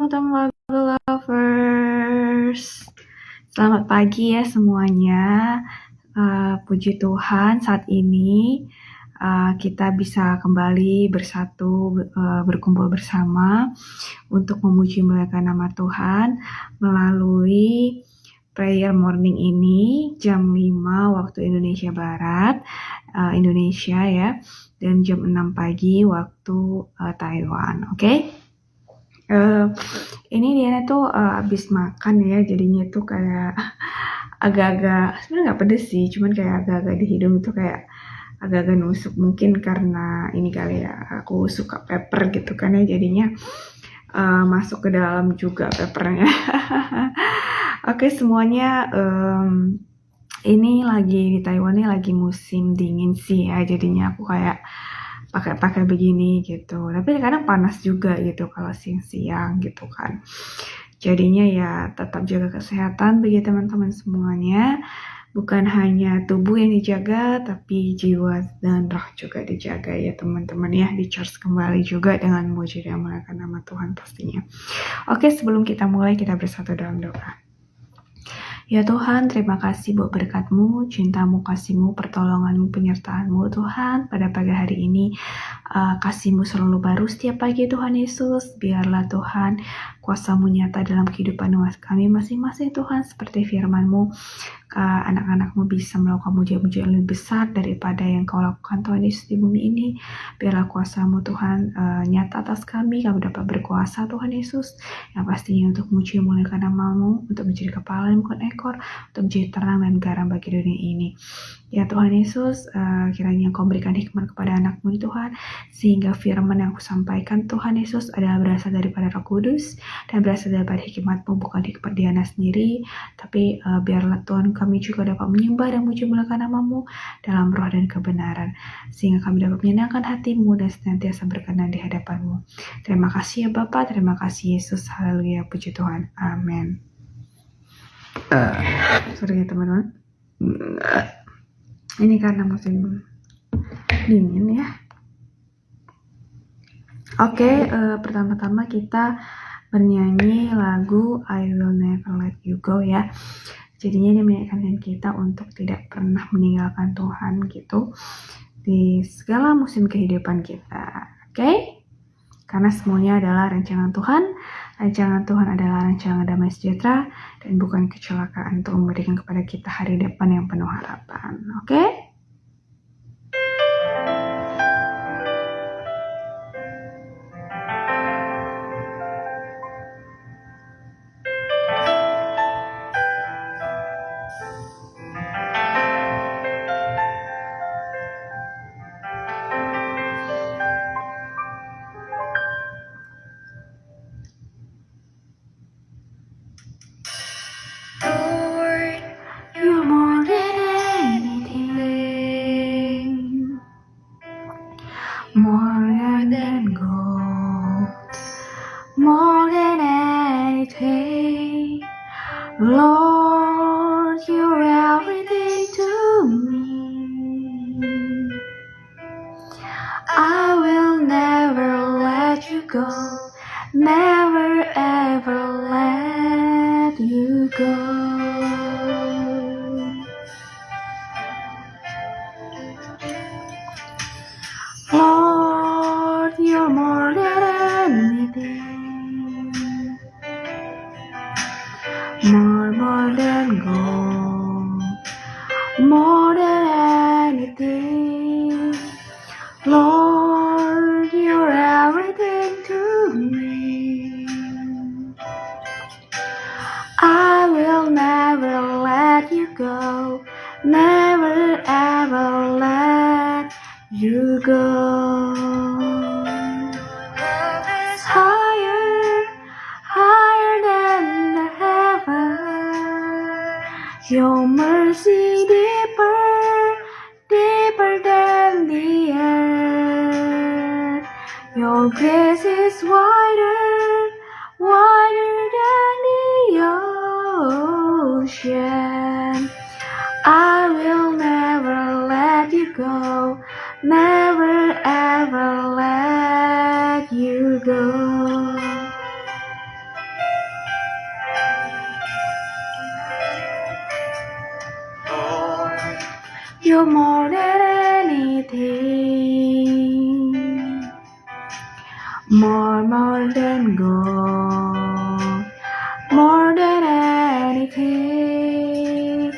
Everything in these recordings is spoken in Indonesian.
teman-teman lagu lovers. Selamat pagi ya semuanya. Puji Tuhan saat ini kita bisa kembali bersatu, berkumpul bersama untuk memuji memuliakan nama Tuhan melalui prayer morning ini jam 5 waktu Indonesia Barat, Indonesia ya, dan jam 6 pagi waktu Taiwan, oke? Ini Diana tuh abis makan ya, jadinya tuh kayak agak-agak, sebenarnya nggak pedes sih, cuman kayak agak-agak di hidung tuh kayak agak-agak nusuk, mungkin karena ini kali ya, aku suka pepper gitu kan ya, jadinya masuk ke dalam juga peppernya. Oke semuanya, ini lagi di Taiwan nih lagi musim dingin sih ya, jadinya aku kayak pakai begini gitu. Tapi kadang panas juga gitu kalau siang-siang gitu kan. Jadinya ya tetap jaga kesehatan bagi teman-teman semuanya. Bukan hanya tubuh yang dijaga, tapi jiwa dan roh juga dijaga ya teman-teman ya. Di-charge kembali juga dengan memuji dan memuliakan nama Tuhan pastinya. Oke, sebelum kita mulai kita bersatu dalam doa. Ya Tuhan, terima kasih buat berkat-Mu, cinta-Mu, kasih-Mu, pertolongan-Mu, penyertaan-Mu Tuhan. Pada pagi hari ini, kasih-Mu selalu baru setiap pagi Tuhan Yesus. Biarlah Tuhan, kuasa-Mu nyata dalam kehidupan kami masing-masing Tuhan. Seperti firman-Mu, anak-anak-Mu bisa melakukan mujizat lebih besar daripada yang Kau lakukan Tuhan Yesus di bumi ini. Biarlah kuasa-Mu Tuhan nyata atas kami dapat berkuasa Tuhan Yesus, yang pastinya untuk memuji memuliakan nama-Mu, untuk menjadi kepala dan bukan ekor, untuk menjadi terang dan garam bagi dunia ini. Ya Tuhan Yesus, kiranya Kau berikan hikmat kepada anak-Mu Tuhan, sehingga firman yang Aku sampaikan Tuhan Yesus adalah berasal daripada Roh Kudus, dan berasal daripada hikmat-Mu, bukan hikmat Diana sendiri, tapi biarlah Tuhan kami juga dapat menyembah dan memuji memuliakan nama-Mu dalam roh dan kebenaran, sehingga kami dapat menyenangkan hati-Mu dan senantiasa berkenan di hadapan-Mu. Terima kasih ya Bapa, terima kasih Yesus, haleluya, puji Tuhan, amin. Sorry ya teman-teman, ini karena musim dingin ya. Oke, pertama-tama kita bernyanyi lagu I Will Never Let You Go ya. Jadinya dia mengingatkan kita untuk tidak pernah meninggalkan Tuhan gitu di segala musim kehidupan kita. Oke? Karena semuanya adalah rancangan Tuhan. Rancangan Tuhan adalah rancangan damai sejahtera dan bukan kecelakaan, untuk memberikan kepada kita hari depan yang penuh harapan. Oke? More than gold, more than anything, Lord, you're everything to me. I will never let you go, never ever let you go. Lord, you're more than anything, more than gold, more than anything. Lord, you're everything to me. I will never let you go, never ever let you go. Love is higher, higher than the heaven. Your mercy deeper, deeper than the earth. Your grace is wider, wider than the ocean. I will never let you go, never ever let you go. You're more than anything, more than gold, more than anything.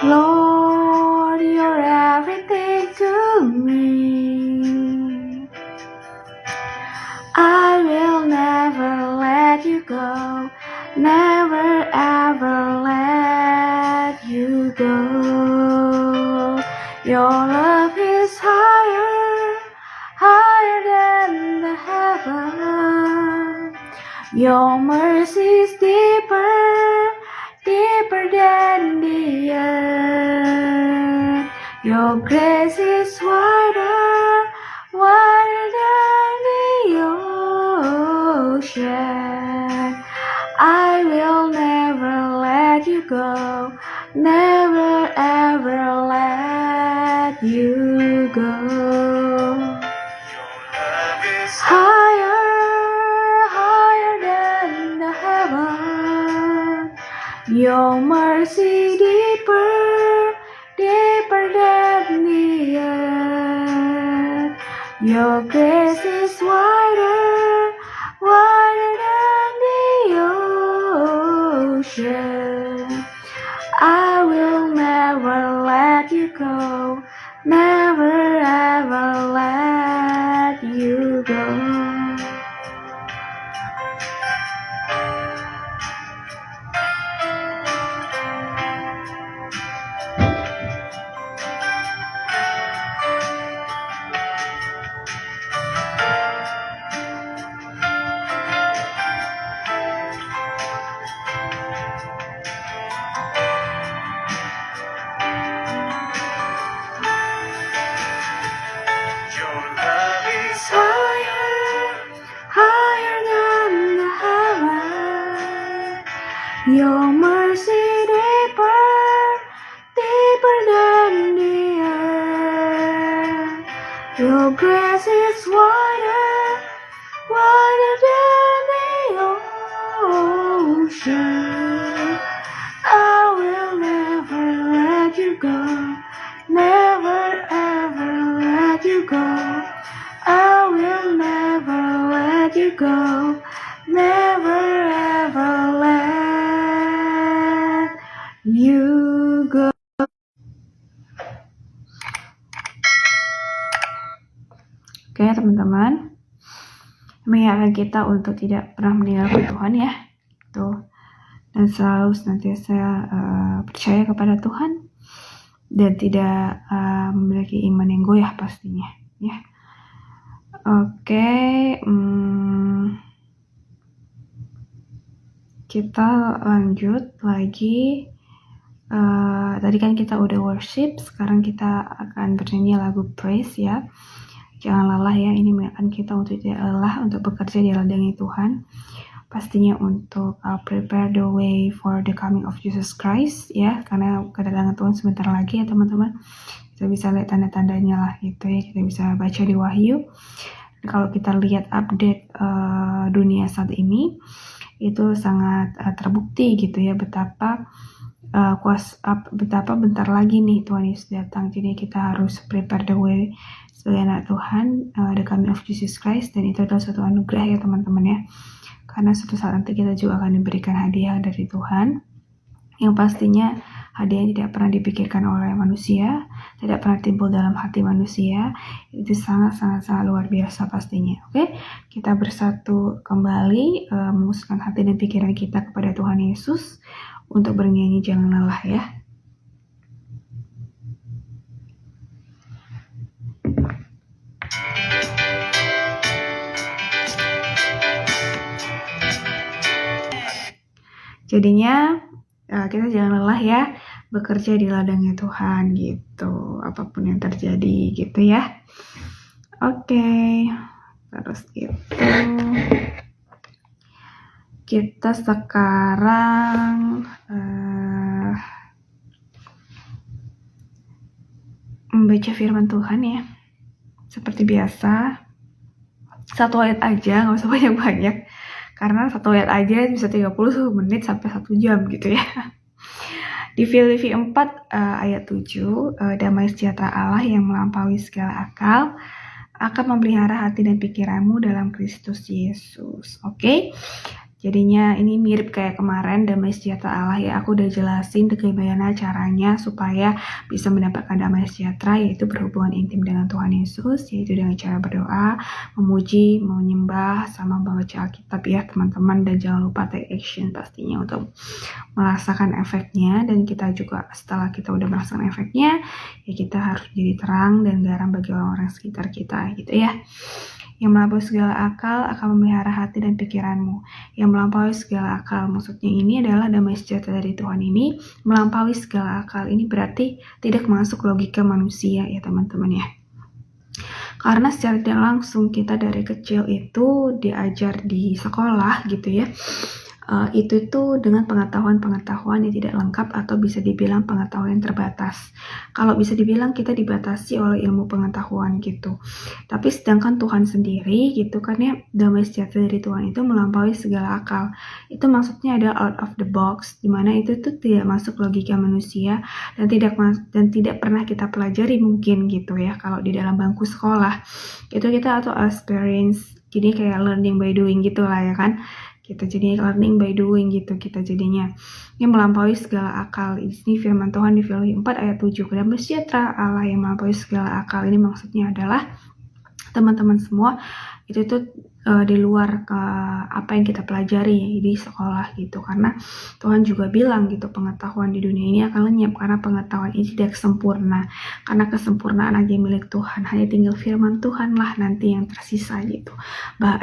Lord, you're everything to me. I will never let you go, never ever let you go. Your love is higher, higher than the heaven. Your mercy is deeper, deeper than the earth. Your grace is wider, wider than the ocean. I will never let you go, never ever let you go. Higher, higher than the heaven. Your mercy deeper, deeper than the earth. Your grace is wider, wider than the ocean. I will never let you go, never ever let you go. Your mercy deeper, deeper than the earth. Your grace is wider, wider than the ocean. I will never let you go, never ever let you go. I will never let you go, never ever let you go. Oke teman-teman, mengingatkan kita untuk tidak pernah meninggalkan Tuhan ya, tuh, dan selalu senantiasa percaya kepada Tuhan dan tidak memiliki iman yang goyah pastinya ya. Oke, kita lanjut lagi. Tadi kan kita udah worship, sekarang kita akan bernyanyi lagu praise ya. Jangan lelah ya, ini mengingatkan kita untuk tidak lelah untuk bekerja di ladangnya Tuhan. Pastinya untuk prepare the way for the coming of Jesus Christ ya, karena kedatangan Tuhan sebentar lagi ya teman-teman. Kita bisa lihat tanda-tandanya lah gitu ya, kita bisa baca di Wahyu. Dan kalau kita lihat update dunia saat ini, itu sangat terbukti gitu ya, betapa bentar lagi nih Tuhan Yesus datang. Jadi kita harus prepare the way sebagai anak Tuhan, the coming of Jesus Christ, dan itu adalah suatu anugerah ya teman-teman ya, karena suatu saat nanti kita juga akan diberikan hadiah dari Tuhan, yang pastinya hadiah yang tidak pernah dipikirkan oleh manusia, tidak pernah timbul dalam hati manusia. Itu sangat luar biasa pastinya. Oke, kita bersatu kembali, memusatkan hati dan pikiran kita kepada Tuhan Yesus untuk bernyanyi jangan lelah ya. Jadinya kita jangan lelah ya, bekerja di ladangnya Tuhan gitu, apapun yang terjadi gitu ya. Oke, terus gitu. Kita sekarang membaca firman Tuhan ya. Seperti biasa, satu ayat aja, gak usah banyak-banyak. Karena satu ayat aja bisa 30 menit sampai 1 jam gitu ya. Di Filipi 4 ayat 7, damai sejahtera Allah yang melampaui segala akal akan memelihara hati dan pikiranmu dalam Kristus Yesus. Oke? Jadinya ini mirip kayak kemarin damai sejahtera Allah ya. Aku udah jelasin bagaimana caranya supaya bisa mendapatkan damai sejahtera, yaitu berhubungan intim dengan Tuhan Yesus, yaitu dengan cara berdoa, memuji, menyembah, sama membaca Alkitab ya teman-teman. Dan jangan lupa take action pastinya untuk merasakan efeknya. Dan kita juga setelah kita udah merasakan efeknya, ya kita harus jadi terang dan garam bagi orang-orang sekitar kita gitu ya. Yang melampaui segala akal akan memelihara hati dan pikiranmu. Yang melampaui segala akal, maksudnya ini adalah damai sejahtera dari Tuhan ini melampaui segala akal. Ini berarti tidak masuk logika manusia ya teman-teman ya. Karena secara tidak langsung kita dari kecil itu diajar di sekolah gitu ya. Itu tuh dengan pengetahuan-pengetahuan yang tidak lengkap atau bisa dibilang pengetahuan yang terbatas. Kalau bisa dibilang kita dibatasi oleh ilmu pengetahuan gitu. Tapi sedangkan Tuhan sendiri gitu kan ya, damai sejahtera dari Tuhan itu melampaui segala akal. Itu maksudnya ada out of the box, dimana itu tuh tidak masuk logika manusia dan tidak pernah kita pelajari mungkin gitu ya. Kalau di dalam bangku sekolah itu kita atau experience, jadi kayak learning by doing gitu lah ya kan. Kita jadinya learning by doing gitu, kita jadinya yang melampaui segala akal. Di sini firman Tuhan di Filipi 4 ayat 7, damai sejahtera Allah yang melampaui segala akal. Ini maksudnya adalah teman-teman semua itu tuh di luar apa yang kita pelajari di sekolah gitu, karena Tuhan juga bilang gitu pengetahuan di dunia ini akan lenyap karena pengetahuan ini tidak sempurna, karena kesempurnaan aja milik Tuhan, hanya tinggal firman Tuhan lah nanti yang tersisa gitu.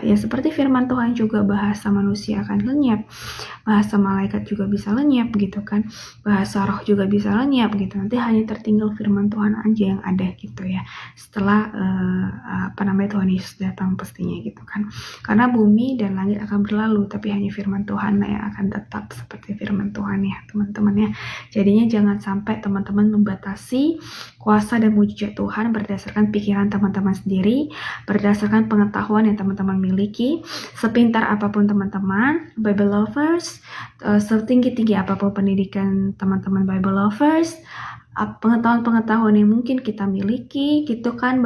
Ya seperti firman Tuhan juga bahasa manusia akan lenyap, bahasa malaikat juga bisa lenyap gitu kan, bahasa roh juga bisa lenyap gitu, nanti hanya tertinggal firman Tuhan aja yang ada gitu ya setelah Tuhan Yesus datang pastinya gitu kan. Karena bumi dan langit akan berlalu, tapi hanya firman Tuhan yang akan tetap seperti firman Tuhan ya teman-teman ya. Jadinya jangan sampai teman-teman membatasi kuasa dan mujizat Tuhan berdasarkan pikiran teman-teman sendiri, berdasarkan pengetahuan yang teman-teman miliki. Sepintar apapun teman-teman Bible lovers, setinggi-tinggi apapun pendidikan teman-teman Bible lovers, pengetahuan-pengetahuan yang mungkin kita miliki gitu kan,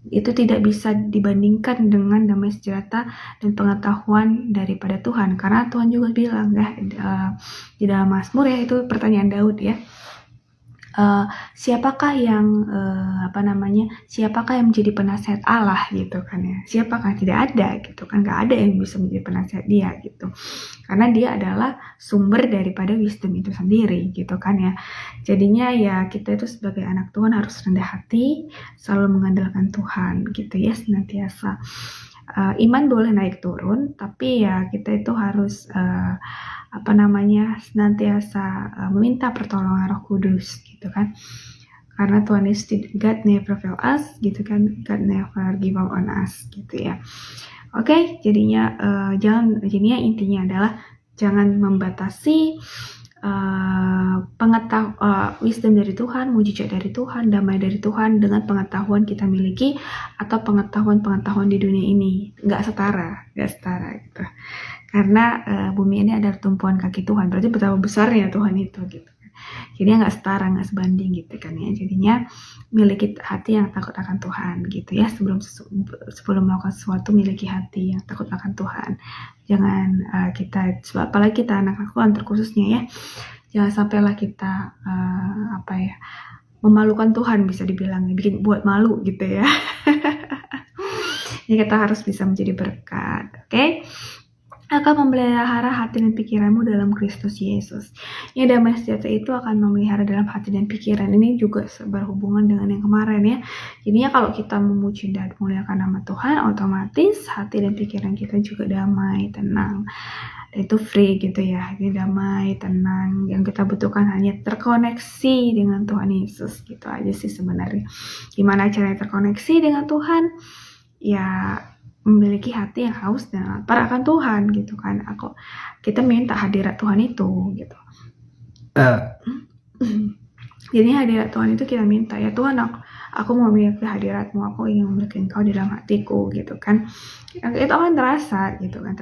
itu tidak bisa dibandingkan dengan damai sejahtera dan pengetahuan daripada Tuhan, karena Tuhan juga bilang ya di dalam Mazmur ya, itu pertanyaan Daud ya, siapakah yang menjadi penasihat Allah gitu kan ya, siapakah, tidak ada gitu kan, nggak ada yang bisa menjadi penasihat dia gitu, karena dia adalah sumber daripada wisdom itu sendiri gitu kan ya. Jadinya ya kita itu sebagai anak Tuhan harus rendah hati, selalu mengandalkan Tuhan gitu ya senantiasa. Iman boleh naik turun, tapi ya kita itu harus senantiasa meminta pertolongan Roh Kudus gitu kan, karena Tuhan Yesus, God never fail us gitu kan, God never give up on us gitu ya. Oke, jadinya intinya adalah jangan membatasi wisdom dari Tuhan, mujizat dari Tuhan, damai dari Tuhan dengan pengetahuan kita miliki atau pengetahuan di dunia ini. Nggak setara gitu. Karena bumi ini adalah tumpuan kaki Tuhan, berarti betapa besarnya Tuhan itu gitu. Jadinya nggak setara, nggak sebanding gitu kan ya. Jadinya miliki hati yang takut akan Tuhan gitu ya. Sebelum melakukan sesuatu, miliki hati yang takut akan Tuhan. Jangan apalagi kita anak Tuhan terkhususnya ya, jangan sampailah kita memalukan Tuhan, bisa dibilang bikin buat malu gitu ya. Jadi kita harus bisa menjadi berkat, oke? Akan memelihara hati dan pikiranmu dalam Kristus Yesus. Ya, damai sejahtera itu akan memelihara dalam hati dan pikiran. Ini juga berhubungan dengan yang kemarin ya. Jadinya kalau kita memuji dan memuliakan nama Tuhan, otomatis hati dan pikiran kita juga damai, tenang. Itu free gitu ya. Jadi damai, tenang. Yang kita butuhkan hanya terkoneksi dengan Tuhan Yesus. Gitu aja sih sebenarnya. Gimana caranya terkoneksi dengan Tuhan? Ya, memiliki hati yang haus dan lapar akan Tuhan gitu kan. Kita minta hadirat Tuhan itu gitu. Jadi hadirat Tuhan itu kita minta, ya Tuhan aku mau memiliki hadiratmu, aku ingin memiliki engkau di dalam hatiku gitu kan. Itu akan terasa gitu kan,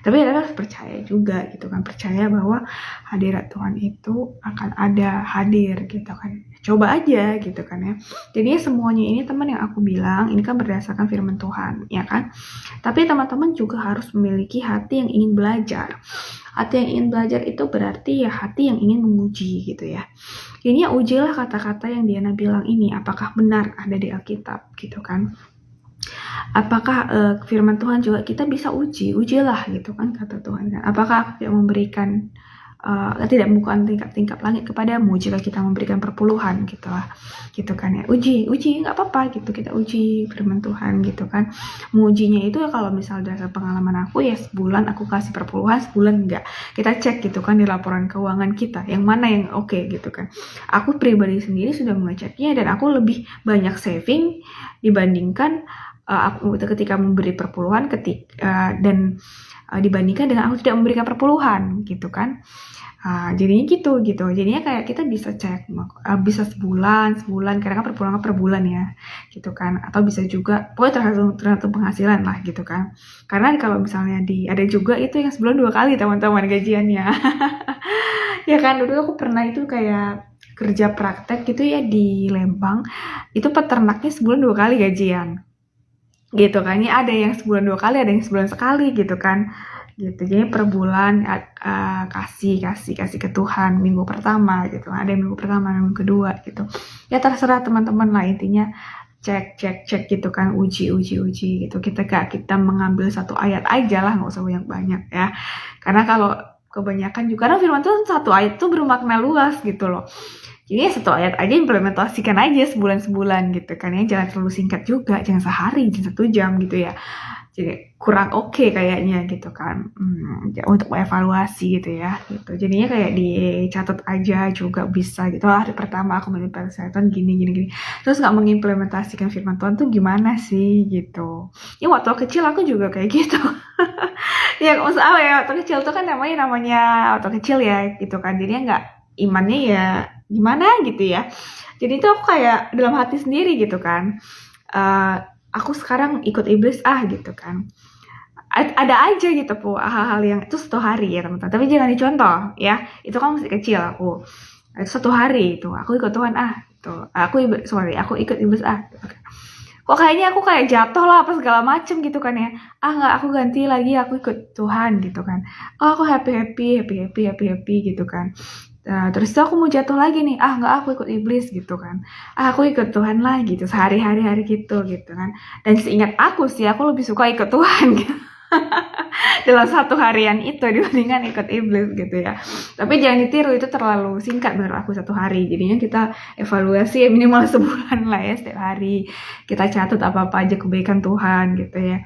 tapi kita harus percaya juga gitu kan, percaya bahwa hadirat Tuhan itu akan ada hadir gitu kan. Coba aja gitu kan ya. Jadi semuanya ini teman yang aku bilang ini kan berdasarkan firman Tuhan ya kan. Tapi teman-teman juga harus memiliki hati yang ingin belajar. Hati yang ingin belajar itu berarti ya hati yang ingin menguji gitu ya. Ini ujilah kata-kata yang Diana bilang ini apakah benar ada di Alkitab gitu kan. Apakah firman Tuhan juga kita bisa ujilah gitu kan kata Tuhan kan. Apakah aku tidak memberikan tidak membuka tingkap langit kepadamu jika kita memberikan perpuluhan gitu lah, gitu kan ya. Uji nggak apa-apa gitu, kita uji firman Tuhan gitu kan. Mengujinya itu ya kalau misal dari pengalaman aku ya sebulan aku kasih perpuluhan, sebulan enggak, kita cek gitu kan di laporan keuangan kita yang mana yang oke gitu kan. Aku pribadi sendiri sudah mengeceknya dan aku lebih banyak saving dibandingkan aku ketika memberi perpuluhan dan dibandingkan dengan aku tidak memberikan perpuluhan gitu kan. Jadinya gitu jadinya kayak kita bisa cek bisa sebulan karena kan perpuluhan per bulan ya gitu kan, atau bisa juga pokoknya tergantung penghasilan lah gitu kan. Karena kalau misalnya ada juga itu yang sebulan 2 kali teman-teman gajiannya. Ya kan, dulu aku pernah itu kayak kerja praktek gitu ya di Lembang, itu peternaknya sebulan 2 kali gajian gitu kan. Ini ada yang sebulan 2 kali, ada yang sebulan sekali gitu kan. Gitu, jadi per bulan kasih ke Tuhan minggu pertama gitu, ada yang minggu pertama, minggu kedua gitu ya, terserah teman-teman lah, intinya cek gitu kan, uji gitu. Kita mengambil satu ayat aja lah, nggak usah banyak ya, karena kalau kebanyakan juga karena firman Tuhan satu ayat tuh bermakna luas gitu loh. Jadi satu ayat aja implementasikan aja sebulan gitu kan ya, jangan terlalu singkat juga, jangan sehari, jangan 1 jam gitu ya. Jadi kurang oke kayaknya gitu kan, untuk evaluasi gitu ya gitu. Jadinya kayak dicatat aja juga bisa gitu. Hari pertama aku mengimplementasikan gini, terus nggak mengimplementasikan firman Tuhan tuh gimana sih gitu. Ya waktu kecil aku juga kayak gitu. Ya maksud apa ya, waktu kecil tuh kan namanya waktu kecil ya gitu kan, jadinya nggak, imannya ya gimana gitu ya. Jadi itu aku kayak dalam hati sendiri gitu kan, aku sekarang ikut iblis gitu kan. Ada aja gitu po hal-hal yang itu 1 hari ya teman-teman, tapi jangan dicontoh ya, itu kan masih kecil aku. Itu 1 hari itu aku ikut Tuhan gitu. Aku ikut iblis gitu kan. Kok kayaknya aku kayak jatuh lah apa segala macem gitu kan ya. Nggak, aku ganti lagi, aku ikut Tuhan gitu kan. Aku happy gitu kan. Terus itu aku mau jatuh lagi nih, nggak, aku ikut iblis gitu kan. Aku ikut Tuhan lah gitu, sehari-hari gitu kan. Dan seingat aku sih, aku lebih suka ikut Tuhan gitu. Dalam 1 harian itu dibandingkan ikut iblis gitu ya. Tapi jangan ditiru, itu terlalu singkat menurut aku 1 hari. Jadinya kita evaluasi ya minimal sebulan lah ya, setiap hari kita catat apa-apa aja kebaikan Tuhan gitu ya.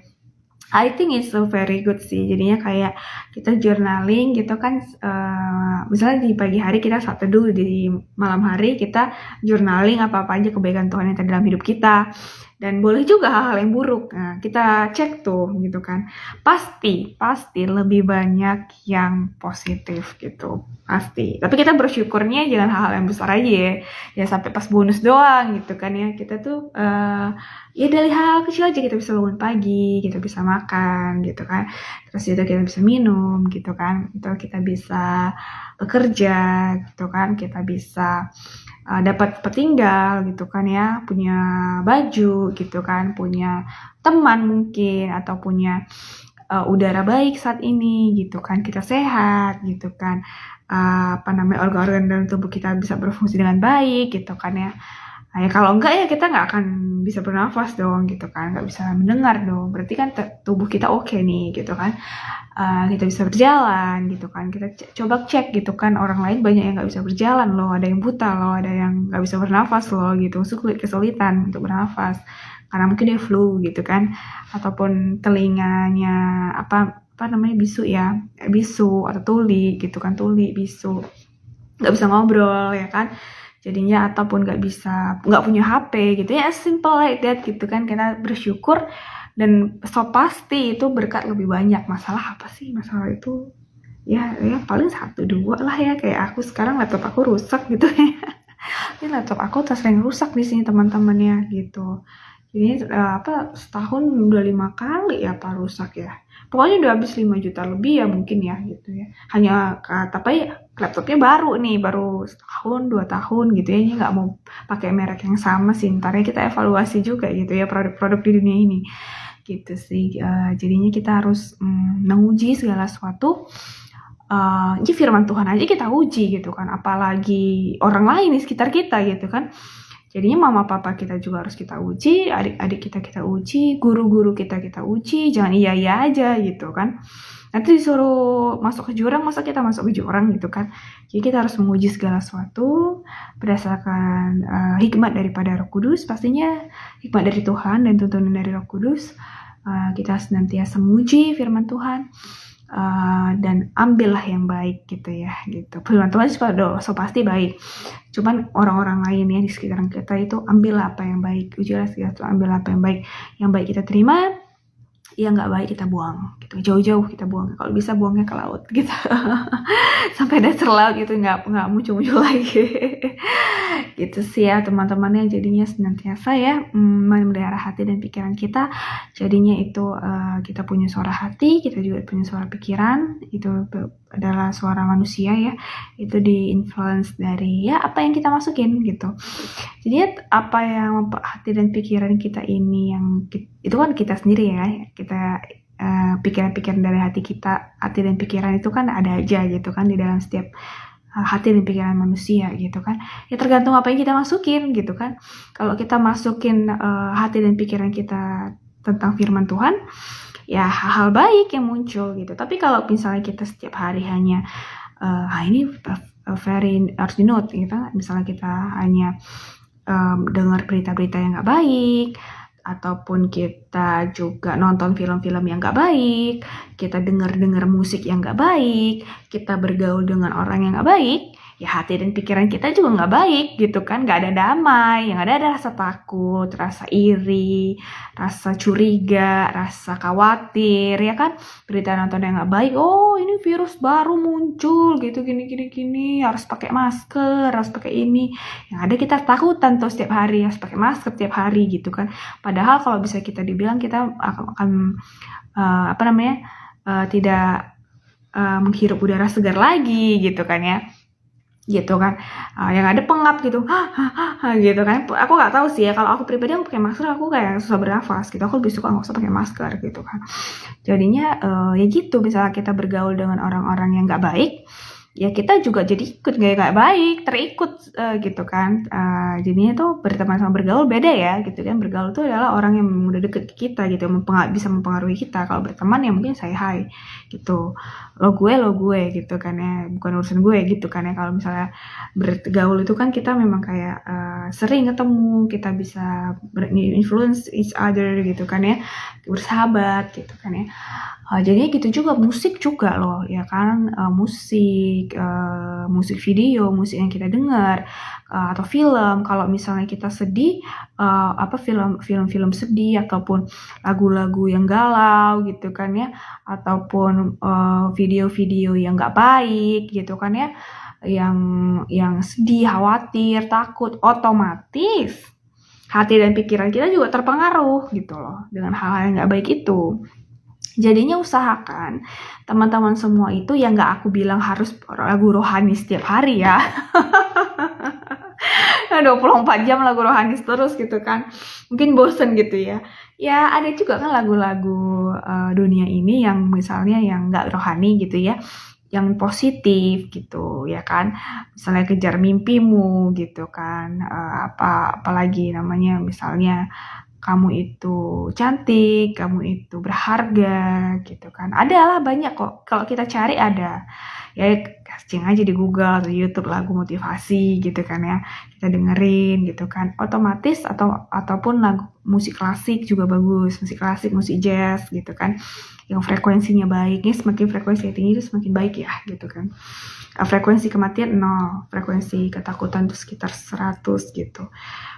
I think it's so very good sih. Jadinya kayak kita journaling gitu kan, misalnya di pagi hari kita saat teduh, di malam hari kita journaling apa-apa aja kebaikan Tuhan yang terjadi dalam hidup kita. Dan boleh juga hal-hal yang buruk. Nah, kita cek tuh gitu kan. Pasti lebih banyak yang positif gitu. Pasti. Tapi kita bersyukurnya jangan hal-hal yang besar aja ya. Ya sampai pas bonus doang gitu kan ya. Kita tuh ya dari hal kecil aja, kita bisa bangun pagi, kita bisa makan gitu kan. Terus itu kita bisa minum gitu kan. Itu kita bisa bekerja gitu kan. Kita bisa dapat tempat tinggal gitu kan ya, punya baju gitu kan, punya teman mungkin, atau punya udara baik saat ini gitu kan, kita sehat gitu kan, organ-organ dalam tubuh kita bisa berfungsi dengan baik gitu kan ya. Nah, ya kalau enggak ya kita nggak akan bisa bernafas dong gitu kan, nggak bisa mendengar dong, berarti kan tubuh kita oke nih gitu kan. Kita bisa berjalan gitu kan, kita coba cek gitu kan, orang lain banyak yang nggak bisa berjalan loh, ada yang buta loh, ada yang nggak bisa bernafas loh gitu, kesulitan untuk bernafas karena mungkin dia flu gitu kan, ataupun telinganya apa namanya bisu atau tuli gitu kan, bisu, nggak bisa ngobrol ya kan, jadinya ataupun nggak punya HP gitu ya, simple like that gitu kan. Kita bersyukur dan so pasti itu berkat lebih banyak. Masalah apa sih? Masalah itu ya paling 1-2 lah ya, kayak aku sekarang laptop aku rusak gitu ya. ini laptop aku sering rusak di sini teman-temannya gitu. Jadi setahun udah 5 kali ya apa rusak ya. Pokoknya udah habis 5 juta lebih ya mungkin ya gitu ya. Hanya tapi laptopnya baru setahun 2 tahun gitu ya. Ini nggak mau pakai merek yang sama sih. Ntar ya kita evaluasi juga gitu ya produk-produk di dunia ini. Gitu sih. Jadinya kita harus menguji segala sesuatu. Ini firman Tuhan aja kita uji gitu kan. Apalagi orang lain di sekitar kita gitu kan. Jadinya mama papa kita juga harus kita uji, adik-adik kita uji, guru-guru kita uji, jangan iya aja gitu kan. Nanti disuruh masuk ke jurang, masa kita masuk ke jurang gitu kan. Jadi kita harus menguji segala sesuatu berdasarkan hikmat daripada Roh Kudus, pastinya hikmat dari Tuhan dan tuntunan dari Roh Kudus. Kita senantiasa menguji firman Tuhan. Dan ambillah yang baik gitu ya gitu. Firman Tuhan so pasti baik. Cuman orang-orang lain ya di sekitar kita itu ambillah apa yang baik. Ujilah segala sesuatu, ambillah apa yang baik. Yang baik kita terima, yang nggak baik kita buang gitu. Jauh-jauh kita buang. Kalau bisa buangnya ke laut gitu. Sampai dasar laut gitu nggak muncul-muncul lagi. Gitu sih ya teman-temannya. Jadinya senantiasa ya memelihara hati dan pikiran kita. Jadinya itu kita punya suara hati, kita juga punya suara pikiran. Itu adalah suara manusia ya. Itu di-influence dari ya apa yang kita masukin gitu. Jadi apa yang hati dan pikiran kita ini yang itu kan kita sendiri ya. Kita pikiran-pikiran dari hati dan pikiran itu kan ada aja gitu kan di dalam setiap hati dan pikiran manusia gitu kan. Ya tergantung apa yang kita masukin gitu kan. Kalau kita masukin hati dan pikiran kita tentang firman Tuhan, ya hal-hal baik yang muncul gitu. Tapi kalau misalnya kita setiap hari hanya ini very harus di note gitu. Misalnya kita hanya dengar berita-berita yang gak baik, ataupun kita juga nonton film-film yang gak baik, kita dengar musik yang gak baik, kita bergaul dengan orang yang gak baik, ya hati dan pikiran kita juga gak baik gitu kan. Gak ada damai, yang ada rasa takut, rasa iri, rasa curiga, rasa khawatir ya kan. Berita nonton yang gak baik, oh ini virus baru muncul gitu, gini, harus pakai masker, harus pakai ini. Yang ada kita takutan tuh setiap hari, harus pakai masker setiap hari gitu kan. Padahal kalau bisa kita dibilang kita akan tidak menghirup udara segar lagi gitu kan ya. Gitu kan, yang ada pengap gitu, gitu kan. Aku nggak tahu sih ya, kalau aku pribadi aku pakai masker aku kayak susah bernafas gitu. Aku lebih suka nggak usah pakai masker gitu kan. Jadinya ya gitu, misalnya kita bergaul dengan orang-orang yang nggak baik, ya kita juga jadi ikut gak baik, terikut gitu kan. Jadinya tuh berteman sama bergaul beda ya gitu kan. Bergaul tuh adalah orang yang udah deket ke kita gitu, bisa mempengaruhi kita. Kalau berteman ya mungkin say hi gitu, lo gue gitu kan ya, bukan urusan gue gitu kan ya. Kalau misalnya bergaul itu kan kita memang kayak sering ketemu, kita bisa influence each other gitu kan ya, bersahabat gitu kan ya. Jadinya gitu juga musik juga loh ya kan, musik video, musik yang kita dengar, atau film. Kalau misalnya kita sedih, film sedih ataupun lagu-lagu yang galau gitu kan ya, ataupun video-video yang nggak baik gitu kan ya, yang sedih, khawatir, takut, otomatis hati dan pikiran kita juga terpengaruh gitu loh dengan hal-hal yang nggak baik itu. Jadinya usahakan teman-teman semua itu yang gak aku bilang harus lagu rohani setiap hari ya. 24 jam lagu rohani terus gitu kan. Mungkin bosen gitu ya. Ya ada juga kan lagu-lagu dunia ini yang misalnya yang gak rohani gitu ya. Yang positif gitu ya kan. Misalnya kejar mimpimu gitu kan. Apalagi namanya misalnya kamu itu cantik, kamu itu berharga gitu kan. Adalah banyak kok, kalau kita cari ada. Ya casting aja di Google atau YouTube lagu motivasi gitu kan ya. Kita dengerin gitu kan. Otomatis ataupun lagu musik klasik juga bagus, musik klasik, musik jazz gitu kan. Yang frekuensinya baik, ini semakin frekuensi tinggi itu semakin baik ya gitu kan. Frekuensi kematian 0, frekuensi ketakutan itu sekitar 100 gitu,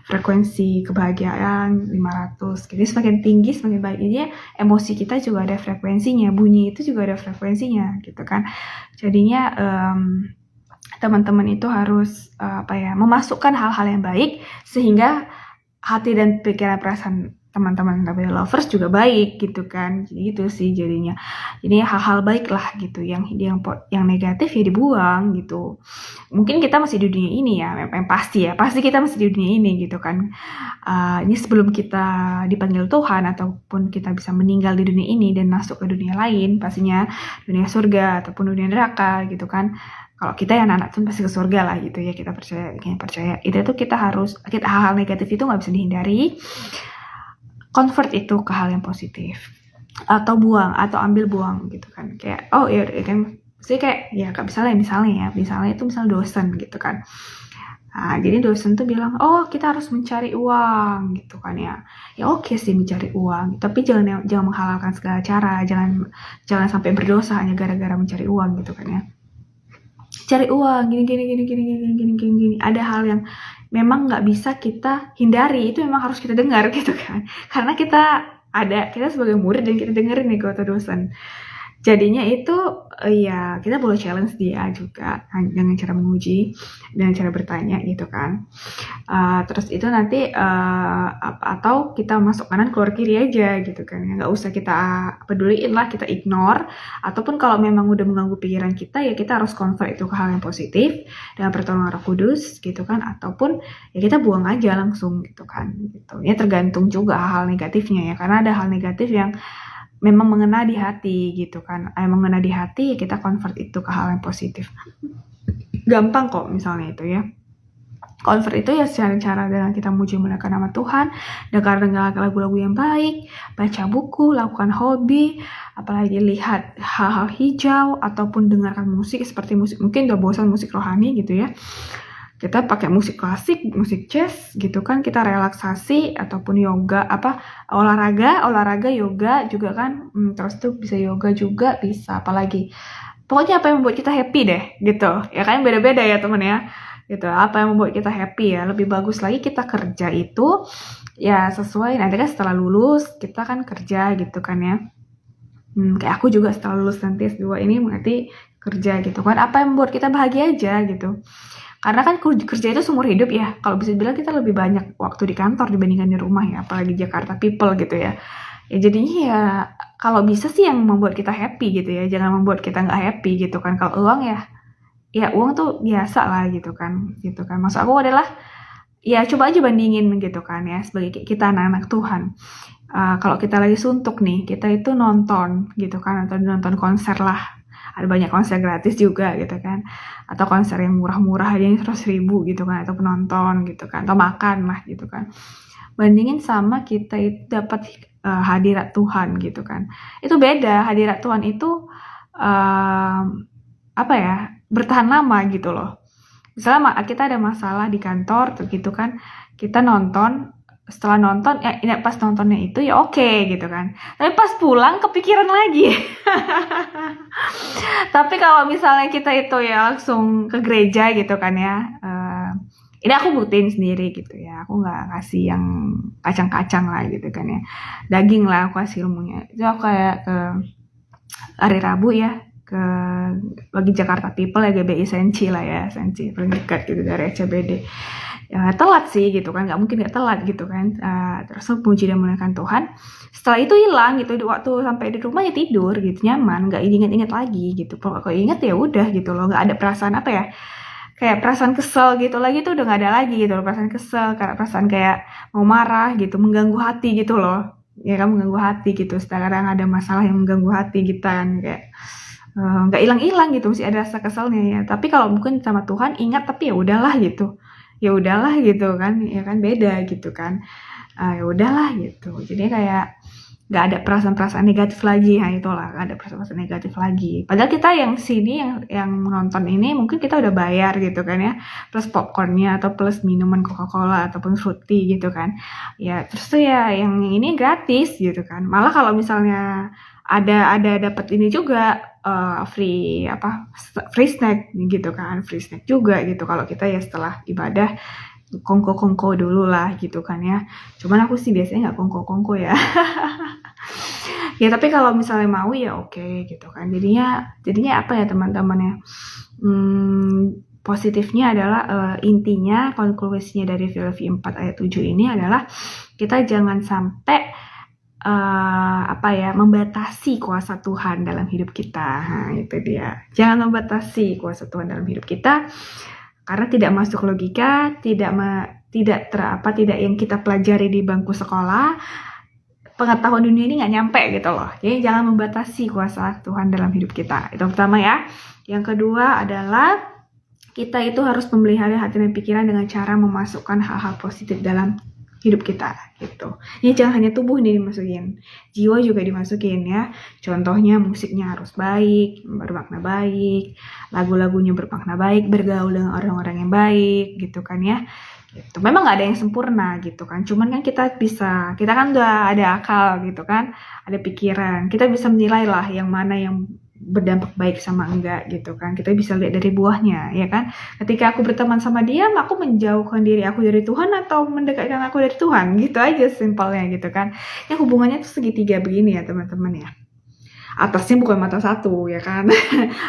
frekuensi kebahagiaan 500 gitu. Jadi semakin tinggi semakin baik. Jadi emosi kita juga ada frekuensinya, bunyi itu juga ada frekuensinya gitu kan. Jadinya teman-teman itu harus memasukkan hal-hal yang baik sehingga hati dan pikiran perasaan teman-teman WD lovers juga baik gitu kan. Jadi gitu sih jadinya. Jadi hal-hal baik lah gitu, yang negatif ya dibuang gitu. Mungkin kita masih di dunia ini ya, yang pasti kita masih di dunia ini gitu kan. Ini sebelum kita dipanggil Tuhan ataupun kita bisa meninggal di dunia ini dan masuk ke dunia lain, pastinya dunia surga ataupun dunia neraka gitu kan. Kalau kita yang anak tuh pasti ke surga lah gitu ya, kita percaya itu tuh hal-hal negatif itu nggak bisa dihindari. Convert itu ke hal yang positif, atau buang atau ambil buang gitu kan. Kayak ya kan, sih kayak ya misalnya itu dosen gitu kan. Nah, jadi dosen tuh bilang, kita harus mencari uang gitu kan ya. Ya oke sih mencari uang, tapi jangan menghalalkan segala cara, jangan sampai berdosa hanya gara-gara mencari uang gitu kan ya. Cari uang gini. Ada hal yang memang nggak bisa kita hindari, itu memang harus kita dengar gitu kan. Karena kita sebagai murid dan kita dengerin nih kata dosen. Jadinya itu ya kita boleh challenge dia juga dengan cara menguji, dengan cara bertanya gitu kan. Terus itu nanti atau kita masuk kanan keluar kiri aja gitu kan, nggak usah kita peduliin lah, kita ignore. Ataupun kalau memang udah mengganggu pikiran kita, ya kita harus convert itu ke hal yang positif dengan pertolongan Roh Kudus gitu kan. Ataupun ya kita buang aja langsung gitu kan gitu. Ya tergantung juga hal negatifnya ya, karena ada hal negatif yang memang mengena di hati gitu kan. Mengena di hati, ya kita convert itu ke hal yang positif. Gampang kok misalnya itu ya. Convert itu ya secara cara dengan kita muji muliakan nama Tuhan, dengar lagu-lagu yang baik, baca buku, lakukan hobi, apalagi lihat hal-hal hijau, ataupun dengarkan musik seperti musik, mungkin udah bosan musik rohani gitu ya. Kita pakai musik klasik, musik jazz gitu kan, kita relaksasi ataupun yoga, olahraga yoga juga kan. Terus tuh bisa yoga juga, bisa apalagi. Pokoknya apa yang membuat kita happy deh gitu. Ya kan beda-beda ya teman ya. Gitu. Apa yang membuat kita happy ya. Lebih bagus lagi kita kerja itu ya sesuai, nanti kan setelah lulus kita kan kerja gitu kan ya. Kayak aku juga setelah lulus nanti S2 ini berarti kerja gitu kan. Apa yang membuat kita bahagia aja gitu. Karena kan kerja itu seumur hidup ya. Kalau bisa bilang kita lebih banyak waktu di kantor dibandingkan di rumah ya. Apalagi Jakarta people gitu ya. Ya jadinya ya kalau bisa sih yang membuat kita happy gitu ya. Jangan membuat kita nggak happy gitu kan. Kalau uang ya uang tuh biasa lah gitu kan. Gitu kan. Maksud aku adalah ya coba aja bandingin gitu kan ya. Sebagai kita anak-anak Tuhan. Kalau kita lagi suntuk nih, kita itu nonton gitu kan. Atau nonton konser lah. Ada banyak konser gratis juga gitu kan, atau konser yang murah-murah aja yang 100.000 gitu kan, atau penonton gitu kan, atau makan lah gitu kan. Bandingin sama kita itu dapat hadirat Tuhan gitu kan. Itu beda. Hadirat Tuhan itu bertahan lama gitu loh. Misalnya kita ada masalah di kantor gitu kan, kita nonton. Setelah nonton, pas nontonnya itu ya oke gitu kan. Tapi pas pulang kepikiran lagi. Tapi kalau misalnya kita itu ya langsung ke gereja gitu kan ya. Ini aku buktiin sendiri gitu ya. Aku nggak kasih yang kacang-kacang lah gitu kan ya. Daging lah aku kasih ilmunya. Itu aku kayak ke hari Rabu ya. Bagi Jakarta People ya, GBI Senci lah ya. Senci paling dekat gitu dari SCBD. Ya, telat sih gitu kan, nggak mungkin nggak telat gitu kan. Terus puji dan muliakan Tuhan. Setelah itu hilang gitu, waktu sampai di rumah ya tidur gitu, nyaman, nggak inget-inget lagi gitu. Kalau inget ya udah gitu loh, nggak ada perasaan kayak perasaan kesel gitu lagi tuh udah nggak ada lagi gitu loh, perasaan kesel, karena perasaan kayak mau marah gitu, mengganggu hati gitu loh. Ya kan, mengganggu hati gitu. Sekarang ada masalah yang mengganggu hati kita kan, kayak nggak hilang-hilang gitu, masih ada rasa keselnya ya. Tapi kalau mungkin sama Tuhan ingat, tapi ya udahlah gitu. Ya udahlah gitu kan, ya kan beda gitu kan. Ya udahlah gitu. Jadi kayak nggak ada perasaan-perasaan negatif lagi. Nah itulah, nggak ada perasaan-perasaan negatif lagi. Padahal kita yang sini yang menonton ini mungkin kita udah bayar gitu kan ya, plus popcornnya atau plus minuman Coca-Cola ataupun fruity gitu kan. Ya terus tuh ya yang ini gratis gitu kan. Malah kalau misalnya ada dapat ini juga free snack gitu kan, free snack juga gitu kalau kita ya setelah ibadah kongko dulu lah gitu kan ya. Cuman aku sih biasanya nggak kongko ya. Ya tapi kalau misalnya mau ya oke gitu kan. Jadinya apa ya teman-teman ya, positifnya adalah intinya konklusinya dari Filipi 4 ayat 7 ini adalah kita jangan sampai membatasi kuasa Tuhan dalam hidup kita. Nah, itu dia. Jangan membatasi kuasa Tuhan dalam hidup kita karena tidak masuk logika, tidak yang kita pelajari di bangku sekolah. Pengetahuan dunia ini nggak nyampe gitu loh. Jadi jangan membatasi kuasa Tuhan dalam hidup kita. Itu pertama ya. Yang kedua adalah kita itu harus memelihara hati dan pikiran dengan cara memasukkan hal-hal positif dalam hidup kita gitu. Ini jangan hanya tubuh nih dimasukin, jiwa juga dimasukin ya. Contohnya musiknya harus baik, bermakna baik, lagu-lagunya bermakna baik, bergaul dengan orang-orang yang baik gitu kan ya. Gitu. Memang nggak ada yang sempurna gitu kan. Cuman kan kita kan udah ada akal gitu kan, ada pikiran. Kita bisa menilai lah yang mana yang berdampak baik sama enggak gitu kan. Kita bisa lihat dari buahnya ya kan. Ketika aku berteman sama dia, aku menjauhkan diri aku dari Tuhan atau mendekatkan aku dari Tuhan, gitu aja simpelnya gitu kan. Ya hubungannya tuh segitiga begini ya teman-teman ya. Atasnya bukan mata satu ya kan.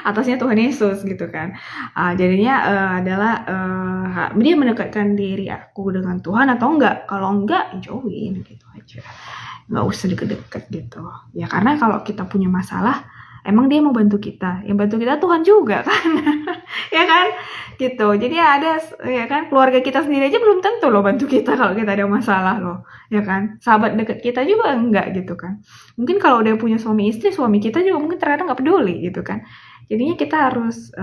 Atasnya Tuhan Yesus gitu kan. Jadinya adalah dia mendekatkan diri aku dengan Tuhan atau enggak. Kalau enggak jauhin gitu aja, nggak usah deket-deket gitu ya. Karena kalau kita punya masalah, emang dia mau bantu kita, yang bantu kita Tuhan juga kan. Ya kan gitu. Jadi ada ya kan, keluarga kita sendiri aja belum tentu loh bantu kita kalau kita ada masalah loh ya kan. Sahabat dekat kita juga enggak gitu kan. Mungkin kalau udah punya suami istri, suami kita juga mungkin ternyata nggak peduli gitu kan. Jadinya kita harus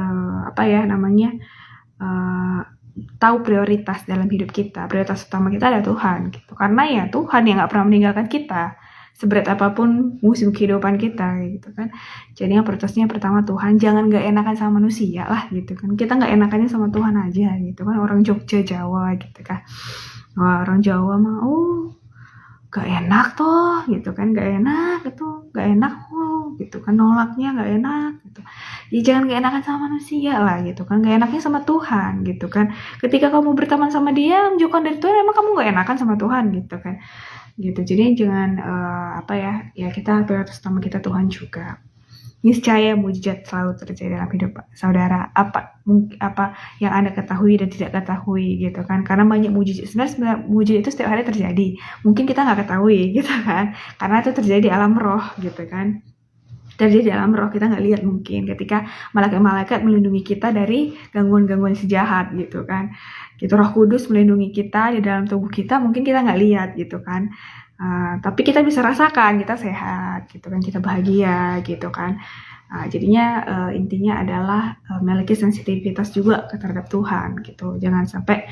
tahu prioritas dalam hidup kita. Prioritas utama kita adalah Tuhan gitu. Karena ya Tuhan yang nggak pernah meninggalkan kita seberat apapun musim kehidupan kita gitu kan. Jadi yang prioritasnya pertama Tuhan, jangan gak enakan sama manusia lah gitu kan. Kita gak enakannya sama Tuhan aja gitu kan. Orang Jogja Jawa gitu kan, orang Jawa mah gak enak toh gitu kan, gak enak gitu kan, nolaknya gak enak gitu. Jadi jangan gak enakan sama manusia lah gitu kan, gak enaknya sama Tuhan gitu kan. Ketika kamu berteman sama dia menjauhkan dari Tuhan, emang kamu gak enakan sama Tuhan gitu kan. Gitu. Jadi jangan kita prioritas utama kita Tuhan juga. Niscaya mujizat selalu terjadi dalam hidup saudara. Apa yang Anda ketahui dan tidak ketahui gitu kan. Karena banyak mujizat. Sebenarnya mujizat itu setiap hari terjadi. Mungkin kita nggak ketahui gitu kan. Karena itu terjadi di alam roh gitu kan. Terjadi di alam roh, kita nggak lihat mungkin ketika malaikat-malaikat melindungi kita dari gangguan-gangguan sejahat gitu kan. Gitu, Roh Kudus melindungi kita di dalam tubuh kita, mungkin kita nggak lihat gitu kan. Tapi kita bisa rasakan kita sehat gitu kan, kita bahagia gitu kan. Jadinya intinya adalah memiliki sensitivitas juga terhadap Tuhan gitu. Jangan sampai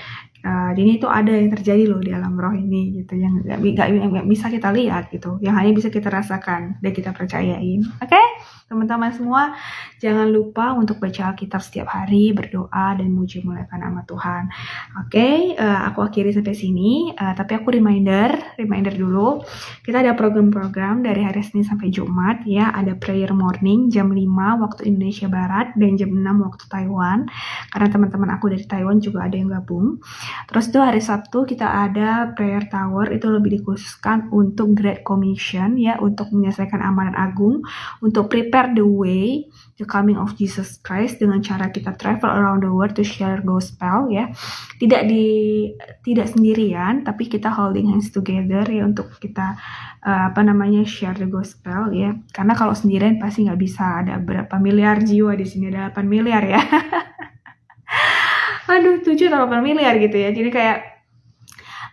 ini tuh ada yang terjadi loh di alam roh ini gitu, yang nggak bisa kita lihat gitu, yang hanya bisa kita rasakan dan kita percayain. Oke? Teman-teman semua, jangan lupa untuk baca Alkitab setiap hari, berdoa dan muji muliakan nama Tuhan. Oke, aku akhiri sampai sini. Tapi aku reminder dulu. Kita ada program-program dari hari Senin sampai Jumat ya. Ada prayer morning jam 5 waktu Indonesia Barat dan jam 6 waktu Taiwan. Karena teman-teman aku dari Taiwan juga ada yang gabung. Terus itu hari Sabtu kita ada prayer tower, itu lebih dikhususkan untuk Great Commission ya, untuk menyelesaikan amanat agung, untuk prepare the way the coming of Jesus Christ dengan cara kita travel around the world to share gospel ya. Tidak sendirian, tapi kita holding hands together ya untuk kita share the gospel ya. Karena kalau sendirian pasti nggak bisa, ada berapa miliar jiwa di sini, ada 8 miliar ya. Aduh, 7 atau 8 miliar gitu ya. Jadi kayak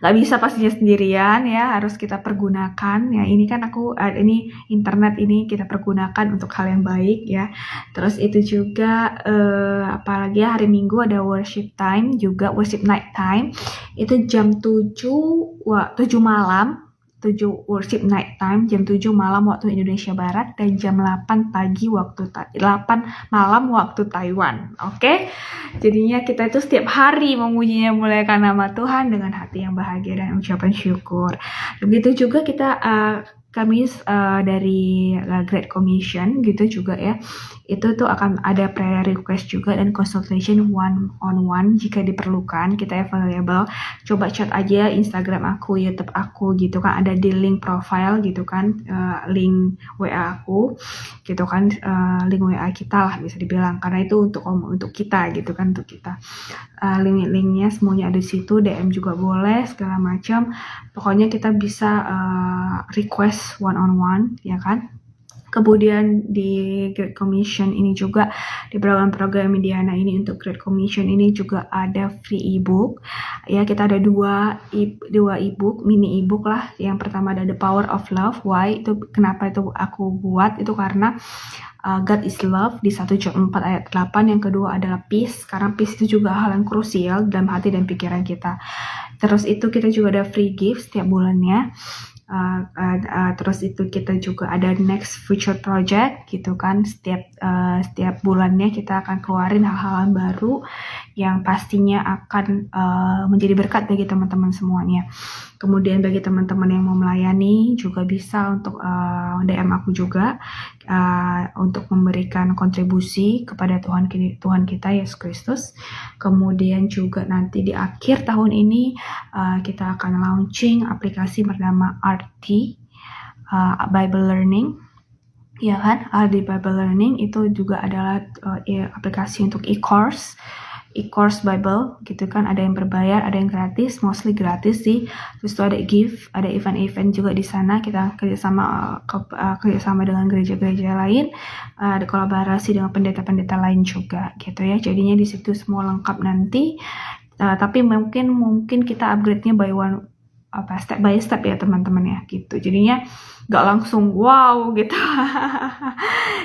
nggak bisa pastinya sendirian ya, harus kita pergunakan ya. Ini kan ini internet ini kita pergunakan untuk hal yang baik ya. Terus itu juga apalagi ya, hari Minggu ada worship time juga, worship night time itu jam 7 malam, 7 worship night time jam 7 malam waktu Indonesia Barat dan jam 8 malam waktu Taiwan. Oke? Jadinya kita itu setiap hari memujinya muliakan nama Tuhan dengan hati yang bahagia dan ucapan syukur. Begitu juga kita kami dari Great Commission gitu juga ya. itu tuh akan ada prayer request juga dan consultation one on one jika diperlukan. Kita available. Coba chat aja Instagram aku, YouTube aku gitu kan, ada di link profile gitu kan, link WA aku gitu kan, link WA kita lah bisa dibilang, karena itu untuk kita gitu kan, untuk kita. Link-linknya semuanya ada di situ, DM juga boleh segala macam. Pokoknya kita bisa request one on one ya kan. Kemudian di Great Commission ini juga, di program-program Mediana ini untuk Great Commission ini juga ada free ebook. Ya, kita ada dua ebook, mini ebook lah. Yang pertama ada The Power of Love. Why? Itu kenapa itu aku buat? Itu karena God is love di 1 John 4 ayat 8. Yang kedua adalah peace, karena peace itu juga hal yang krusial dalam hati dan pikiran kita. Terus itu kita juga ada free gift setiap bulannya. Terus itu kita juga ada next future project gitu kan, setiap bulannya kita akan keluarin hal-hal baru yang pastinya akan menjadi berkat bagi teman-teman semuanya. Kemudian bagi teman-teman yang mau melayani juga bisa untuk DM aku juga untuk memberikan kontribusi kepada Tuhan kita Yesus Kristus. Kemudian juga nanti di akhir tahun ini kita akan launching aplikasi bernama RT Bible Learning. Ya kan, RT Bible Learning itu juga adalah aplikasi untuk e-course Bible gitu kan, ada yang berbayar, ada yang gratis, mostly gratis sih. Terus itu ada gift, ada event-event juga di sana. Kita kerjasama dengan gereja-gereja lain, ada kolaborasi dengan pendeta-pendeta lain juga gitu ya. Jadinya di situ semua lengkap nanti. Tapi mungkin kita upgrade-nya step by step ya teman-teman ya gitu. Jadinya gak langsung wow gitu.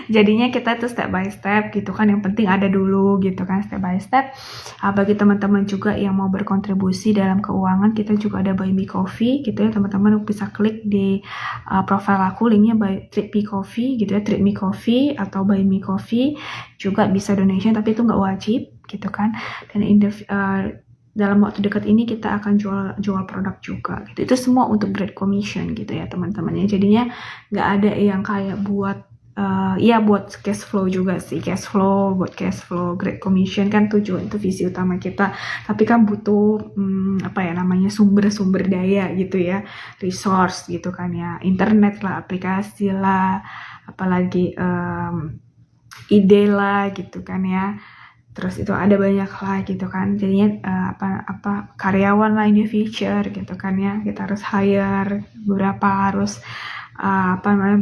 Jadinya kita tuh step by step gitu kan, yang penting ada dulu gitu kan, step by step. Bagi teman-teman juga yang mau berkontribusi dalam keuangan, kita juga ada Buy Me Coffee gitu ya teman-teman, bisa klik di profile aku, linknya Treat Me Coffee gitu ya, Treat Me Coffee atau Buy Me Coffee, juga bisa donation tapi itu gak wajib gitu kan. Dan dalam waktu dekat ini kita akan jual produk juga gitu. Itu semua untuk Great Commission gitu ya teman-teman ya. Jadinya nggak ada yang kayak buat cash flow juga sih, buat cash flow Great Commission kan tujuan, itu visi utama kita. Tapi kan butuh sumber daya gitu ya, resource gitu kan ya, internet lah, aplikasi lah, apalagi ide lah gitu kan ya. Terus itu ada banyak lah gitu kan, jadinya karyawan lah in the future gitu kan ya, kita harus hire beberapa, harus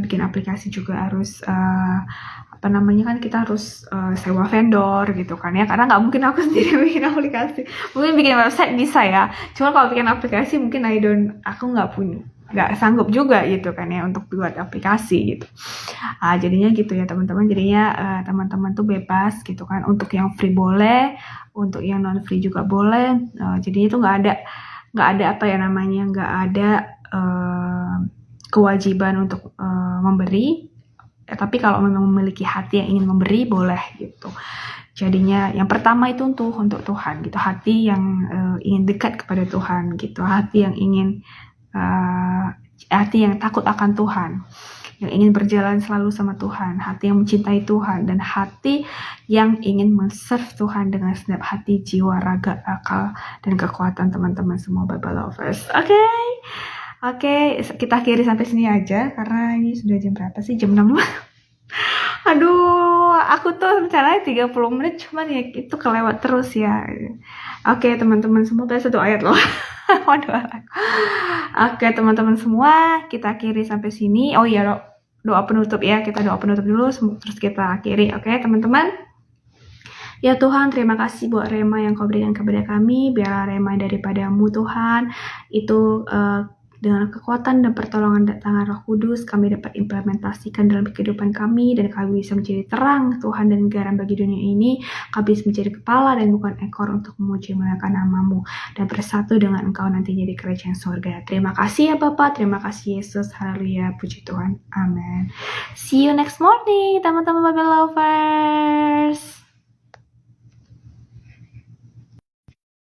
bikin aplikasi juga harus kan kita harus sewa vendor gitu kan ya, karena nggak mungkin aku sendiri bikin aplikasi. Mungkin bikin website bisa ya, cuma kalau bikin aplikasi mungkin aku nggak sanggup juga gitu kan ya untuk buat aplikasi gitu. Jadinya gitu ya teman-teman, jadinya teman-teman tuh bebas gitu kan, untuk yang free boleh, untuk yang non free juga boleh. Jadinya itu nggak ada kewajiban untuk memberi, tapi kalau memang memiliki hati yang ingin memberi boleh gitu. Jadinya yang pertama itu untuk Tuhan gitu, hati yang ingin dekat kepada Tuhan gitu, hati yang takut akan Tuhan, yang ingin berjalan selalu sama Tuhan, hati yang mencintai Tuhan, dan hati yang ingin men-serve Tuhan dengan segenap hati, jiwa, raga, akal, dan kekuatan teman-teman semua Bible lovers. Oke, kita akhiri sampai sini aja karena ini sudah jam berapa sih? Jam 6. Aduh, aku tuh rencananya 30 menit, cuman ya itu kelewat terus ya. Oke, teman-teman semua, satu ayat loh. Oke, teman-teman semua, kita akhiri sampai sini. Oh iya, doa penutup ya. Kita doa penutup dulu, terus kita akhiri. Oke, teman-teman. Ya Tuhan, terima kasih buat rema yang Kau berikan kepada kami. Biarlah rema daripadamu Tuhan, itu dengan kekuatan dan pertolongan tangan Roh Kudus kami dapat implementasikan dalam kehidupan kami, dan kami bisa menjadi terang Tuhan dan garam bagi dunia ini. Kami bisa menjadi kepala dan bukan ekor untuk memuji memuliakan nama-Mu dan bersatu dengan Engkau nantinya di kerajaan surga. Terima kasih ya Bapa, terima kasih Yesus, haleluya, puji Tuhan, amin. See you next morning teman-teman Bible lovers.